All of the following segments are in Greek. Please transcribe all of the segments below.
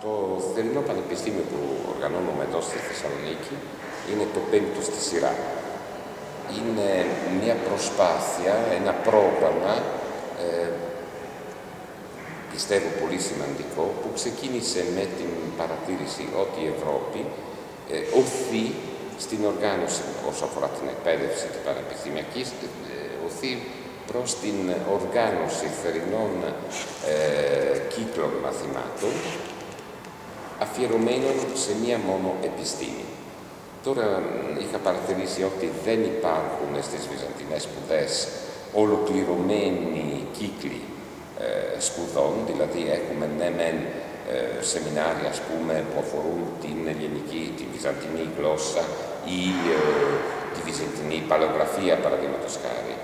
Το θερινό πανεπιστήμιο που οργανώνουμε εδώ στη Θεσσαλονίκη είναι το 5ο στη σειρά. Είναι μια προσπάθεια, ένα πρόγραμμα, πιστεύω πολύ σημαντικό, που ξεκίνησε με την παρατήρηση ότι η Ευρώπη οθεί στην οργάνωση όσο αφορά την εκπαίδευση την πανεπιστημιακή, οθεί προς την οργάνωση θερινών κύκλων μαθημάτων αφιερωμένων σε μία μόνο επιστήμη. Τώρα είχα παρατηρήσει ότι δεν υπάρχουν στις βυζαντινές σπουδές ολοκληρωμένοι κύκλοι σπουδών, δηλαδή έχουμε ναι μεν σεμινάρια ας πούμε, που αφορούν την ελληνική, τη βυζαντινή γλώσσα ή τη βυζαντινή παλαιογραφία παραδείγματος χάρη,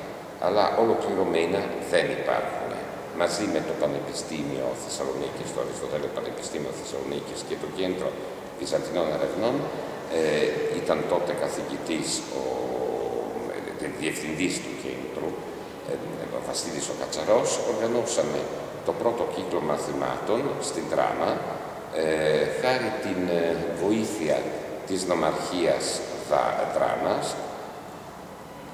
αλλά ολοκληρωμένα δεν υπάρχουν. Μαζί με το Πανεπιστήμιο Θεσσαλονίκης, το Αριστοτέλειο Πανεπιστήμιο Θεσσαλονίκης και το Κέντρο Βυζαντινών Ερευνών, ήταν τότε καθηγητής, διευθυντής του κέντρου, ο Βασίλης ο Κατσαρός, οργανώσαμε το πρώτο κύκλο μαθημάτων στην Δράμα, χάρη την βοήθεια της Νομαρχίας Δράμας,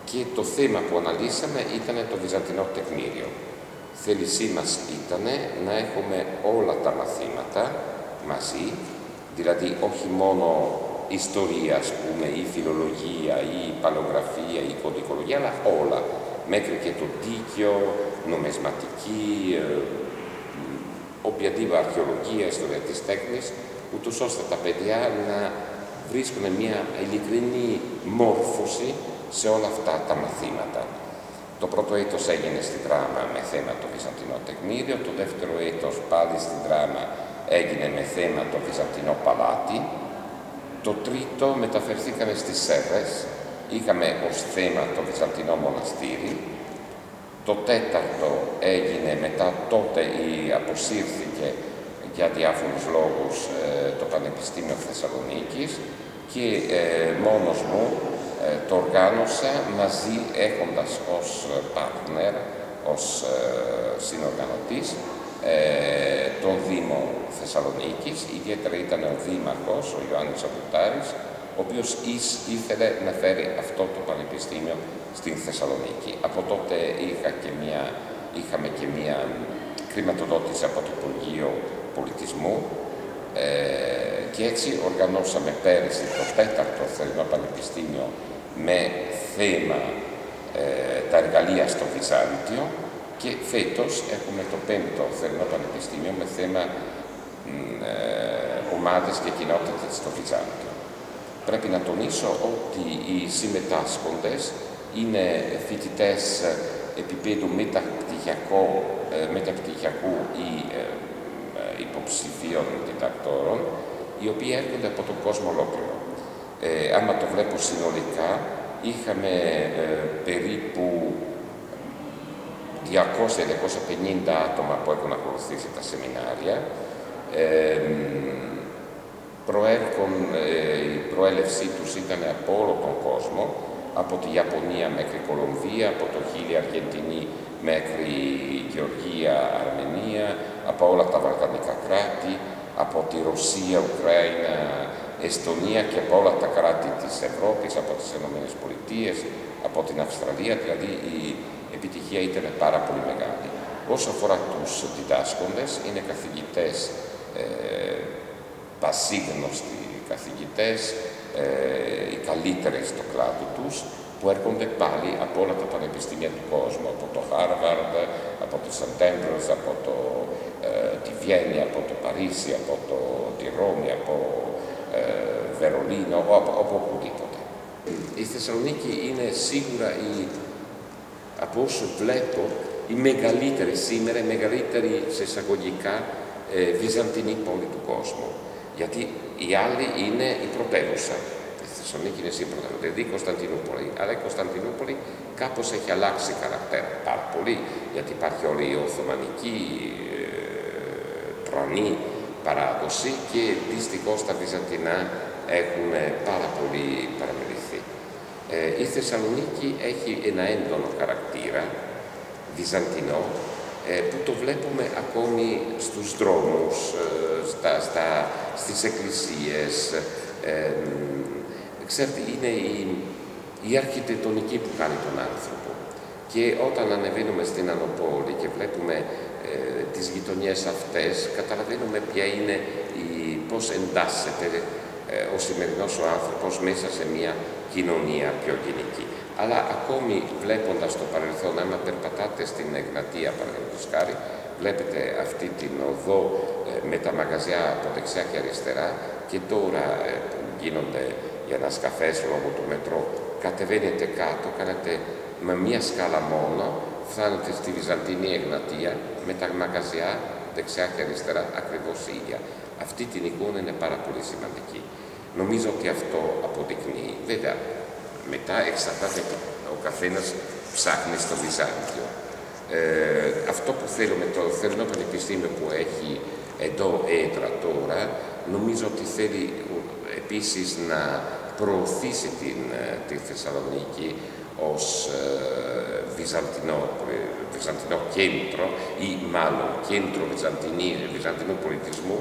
και το θέμα που αναλύσαμε ήταν το Βυζαντινό τεκμήριο. Θέλησή μας ήταν να έχουμε όλα τα μαθήματα μαζί, δηλαδή όχι μόνο ιστορία, ας πούμε, ή φιλολογία, ή παλαιογραφία, ή κωδικολογία, αλλά όλα, μέχρι και το δίκαιο, νομισματική, οποιαδήποτε αρχαιολογία, ιστορία της τέχνης, ούτως ώστε τα παιδιά να βρίσκουν μια ειλικρινή μόρφωση σε όλα αυτά τα μαθήματα. Το πρώτο έτος έγινε στη Δράμα με θέμα το Βυζαντινό τεκμήριο, το δεύτερο έτος πάλι στη Δράμα έγινε με θέμα το Βυζαντινό παλάτι, το τρίτο μεταφερθήκαμε στις Σέρρες, είχαμε ως θέμα το Βυζαντινό μοναστήρι, το τέταρτο έγινε μετά τότε αποσύρθηκε για διάφορους λόγους το Πανεπιστήμιο Θεσσαλονίκης και μόνος μου το οργάνωσα μαζί έχοντας ως partner, ως συνοργανωτής τον Δήμο Θεσσαλονίκης. Ιδιαίτερα ήταν ο Δήμαρχος, ο Ιωάννης Απουτάρης, ο οποίος ήθελε να φέρει αυτό το πανεπιστήμιο στην Θεσσαλονίκη. Από τότε είχαμε και μία χρηματοδότηση από το Υπουργείο Πολιτισμού και έτσι οργανώσαμε πέρυσι το 4ο θερινό πανεπιστήμιο με θέμα τα εργαλεία στο Βυζάντιο και φέτος έχουμε το 5ο θερινό πανεπιστήμιο με θέμα ομάδες και κοινότητες στο Βυζάντιο. Πρέπει να τονίσω ότι οι συμμετάσχοντες είναι φοιτητές επίπεδου μεταπτυχιακού ή υποψηφίων διδακτόρων, οι οποίοι έρχονται από τον κόσμο ολόκληρο. Άμα το βλέπω συνολικά, είχαμε περίπου 200-250 άτομα που έχουν ακολουθήσει τα σεμινάρια. Η προέλευσή τους ήταν από όλο τον κόσμο, από τη Ιαπωνία μέχρι Κολομβία, από το Χίλι, Αργεντινή μέχρι Γεωργία, Αρμενία, από όλα τα βαλκανικά κράτη, από τη Ρωσία, Ουκραίνα, Εστονία και από όλα τα κράτη της Ευρώπης, από τις Ηνωμένες Πολιτείες, από την Αυστραλία, δηλαδή η επιτυχία ήταν πάρα πολύ μεγάλη. Όσο αφορά τους διδάσκοντες, είναι καθηγητές, πασίγνωστοι καθηγητές, οι καλύτεροι στο κλάδο τους, που έρχονται πάλι από όλα τα πανεπιστήμια του κόσμου, από το Χάρβαρντ, από το Σαντ Άντρους, από τη Βιέννη, από το Παρίσι, από τη Ρώμη, από Βερολίνο, από οπουδήποτε. Η Θεσσαλονίκη είναι σίγουρα, από όσο βλέπω, η μεγαλύτερη σήμερα, η μεγαλύτερη σε εισαγωγικά βυζαντινή πόλη του κόσμου. Γιατί οι άλλοι είναι η πρωτεύουσα. Η Θεσσαλονίκη είναι η πρωτεύουσα, δηλαδή η Κωνσταντινούπολη. Αλλά η Κωνσταντινούπολη κάπως έχει αλλάξει χαρακτήρα πάρα πολύ, γιατί υπάρχει όλη η Οθωμανική τρανή παράδοση και δυστυχώς τα βυζαντινά έχουν πάρα πολύ παραμεληθεί. Η Θεσσαλονίκη έχει ένα έντονο χαρακτήρα βυζαντινό, που το βλέπουμε ακόμη στους δρόμους, στις εκκλησίες. Ξέρετε, είναι η αρχιτεκτονική που κάνει τον άνθρωπο. Και όταν ανεβαίνουμε στην Ανοπόλη και βλέπουμε τις γειτονιές αυτές, καταλαβαίνουμε ποια είναι πώς εντάσσεται ο σημερινός ο άνθρωπος μέσα σε μια κοινωνία πιο γενική. Αλλά ακόμη βλέποντας το παρελθόν, άμα περπατάτε στην Εγνατία, παραδείγματος χάρη, βλέπετε αυτή την οδό με τα μαγαζιά από δεξιά και αριστερά, και τώρα που γίνονται για ένας καφές λόγω του μετρό, κατεβαίνετε κάτω, κάνετε με μία σκάλα μόνο, φτάνετε στη Βυζαντινή Εγνατία με τα μαγαζιά δεξιά και αριστερά ακριβώς ίδια. Αυτή την εικόνα είναι πάρα πολύ σημαντική. Νομίζω ότι αυτό αποδεικνύει. Βέβαια, μετά εξαρτάται ο καθένας ψάχνει στο Βυζάντιο. Αυτό που θέλουμε, το Θερινό Πανεπιστήμιο που έχει εδώ έδρα τώρα, νομίζω ότι θέλει επίσης να προωθήσει τη Θεσσαλονίκη ως βυζαντινό κέντρο ή μάλλον κέντρο βυζαντινού πολιτισμού,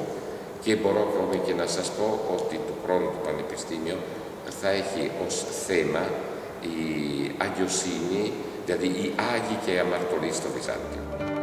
και μπορώ ακόμη και να σας πω ότι του χρόνου το Πανεπιστήμιο θα έχει ως θέμα η αγιοσύνη, δηλαδή οι Άγιοι και οι αμαρτωλοί στο Βυζάντιο.